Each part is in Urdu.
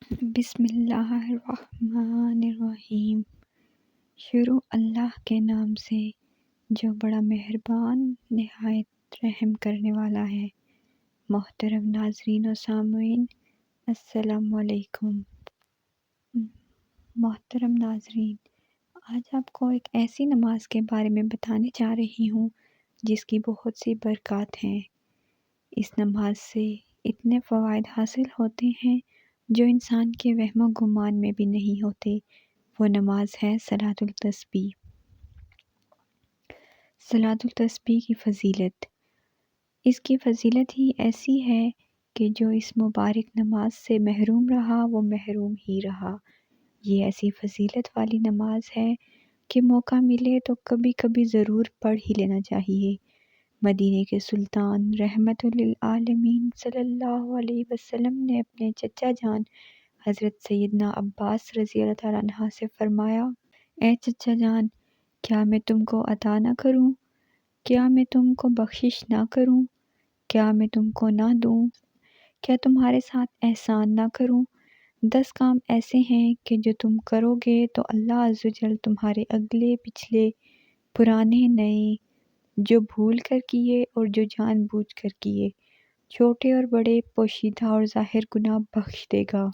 بسم اللہ الرحمن الرحیم۔ شروع اللہ کے نام سے جو بڑا مہربان نہایت رحم کرنے والا ہے۔ محترم ناظرین و سامعین، السلام علیکم۔ محترم ناظرین، آج آپ کو ایک ایسی نماز کے بارے میں بتانے جا رہی ہوں جس کی بہت سی برکات ہیں۔ اس نماز سے اتنے فوائد حاصل ہوتے ہیں جو انسان کے وہم و گمان میں بھی نہیں ہوتے۔ وہ نماز ہے صلاۃ التسبیح۔ صلاۃ التسبیح کی فضیلت۔ اس کی فضیلت ہی ایسی ہے کہ جو اس مبارک نماز سے محروم رہا وہ محروم ہی رہا۔ یہ ایسی فضیلت والی نماز ہے کہ موقع ملے تو کبھی کبھی ضرور پڑھ ہی لینا چاہیے۔ مدینے کے سلطان رحمت للعالمین صلی اللہ علیہ وسلم نے اپنے چچا جان حضرت سیدنا عباس رضی اللہ تعالیٰ عنہ سے فرمایا، اے چچا جان، کیا میں تم کو عطا نہ کروں؟ کیا میں تم کو بخشش نہ کروں؟ کیا میں تم کو نہ دوں؟ کیا تمہارے ساتھ احسان نہ کروں؟ 10 کام ایسے ہیں کہ جو تم کرو گے تو اللہ عز و جل تمہارے اگلے پچھلے پرانے نئے، جو بھول کر کیے اور جو جان بوجھ کر کیے، چھوٹے اور بڑے، پوشیدہ اور ظاہر گناہ بخش دے گا۔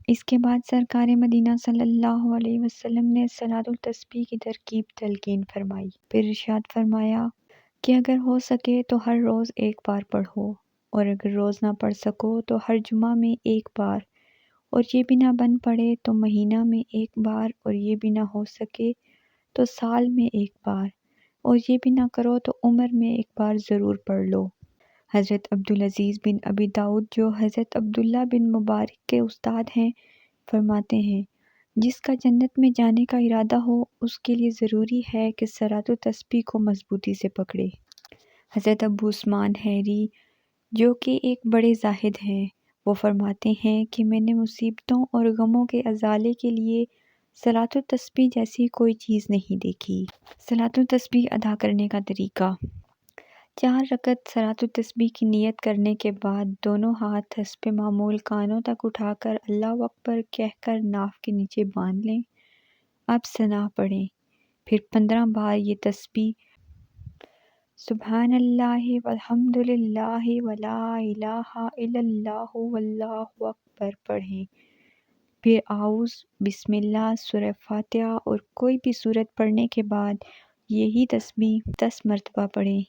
اس کے بعد سرکار مدینہ صلی اللہ علیہ وسلم نے صلاۃ التسبیح کی ترکیب تلقین فرمائی۔ پھر ارشاد فرمایا کہ اگر ہو سکے تو ہر روز ایک بار پڑھو، اور اگر روز نہ پڑھ سکو تو ہر جمعہ میں ایک بار، اور یہ بھی نہ بن پڑے تو مہینہ میں ایک بار، اور یہ بھی نہ ہو سکے تو سال میں ایک بار، اور یہ بھی نہ کرو تو عمر میں ایک بار ضرور پڑھ لو۔ حضرت عبدالعزیز بن ابی داؤد جو حضرت عبداللہ بن مبارک کے استاد ہیں، فرماتے ہیں، جس کا جنت میں جانے کا ارادہ ہو اس کے لیے ضروری ہے کہ صلاۃ التسبیح کو مضبوطی سے پکڑے۔ حضرت ابو عثمان حیری جو کہ ایک بڑے زاہد ہیں، وہ فرماتے ہیں کہ میں نے مصیبتوں اور غموں کے ازالے کے لیے صلاۃ التسبیح جیسی کوئی چیز نہیں دیکھی۔ صلاۃ التسبیح ادا کرنے کا طریقہ۔ 4 رکعت صلاۃ التسبیح کی نیت کرنے کے بعد دونوں ہاتھ حسب معمول کانوں تک اٹھا کر اللہ اکبر کہہ کر ناف کے نیچے باندھ لیں۔ اب ثنا پڑھیں۔ پھر 15 بار یہ تسبیح سبحان اللہ والحمد للہ ولا الہ الا اللہ واللہ اکبر پڑھیں۔ پھر اعوذ، بسم اللہ، سورہ فاتحہ اور کوئی بھی سورت پڑھنے کے بعد یہی تسبیح 10 مرتبہ پڑھیں۔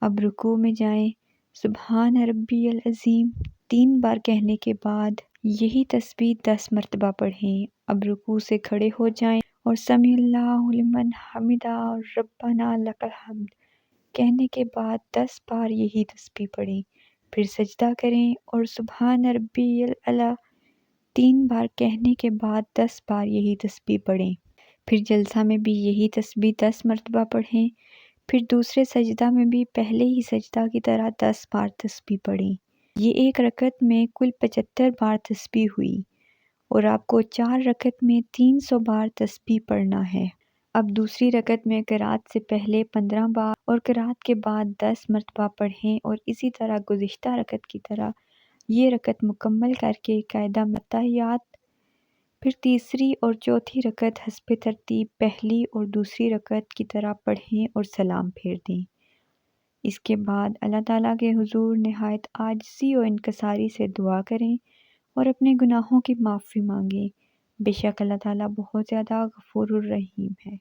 اب رکوع میں جائیں۔ سبحان ربی العظیم 3 بار کہنے کے بعد یہی تسبیح 10 مرتبہ پڑھیں۔ اب رکوع سے کھڑے ہو جائیں اور سمیع اللہ لمن حمدہ ربنا لک الحمد کہنے کے بعد 10 بار یہی تسبیح پڑھیں۔ پھر سجدہ کریں اور سبحان ربی الاعلیٰ 3 بار کہنے کے بعد 10 بار یہی تسبیح پڑھیں۔ پھر جلسہ میں بھی یہی تسبیح 10 مرتبہ پڑھیں۔ پھر دوسرے سجدہ میں بھی پہلے ہی سجدہ کی طرح 10 بار تسبیح پڑھیں۔ یہ ایک رکعت میں کل 75 بار تسبیح ہوئی، اور آپ کو 4 رکعت میں 300 بار تسبیح پڑھنا ہے۔ اب دوسری رکعت میں قرأت سے پہلے 15 بار اور قرأت کے بعد 10 مرتبہ پڑھیں، اور اسی طرح گزشتہ رکعت کی طرح یہ رکعت مکمل کر کے قاعدہ اتحیات۔ پھر تیسری اور چوتھی رکعت حسب ترتیب پہلی اور دوسری رکعت کی طرح پڑھیں اور سلام پھیر دیں۔ اس کے بعد اللہ تعالیٰ کے حضور نہایت عاجزی و انکساری سے دعا کریں اور اپنے گناہوں کی معافی مانگیں۔ بے شک اللہ تعالیٰ بہت زیادہ غفور الرحیم ہے۔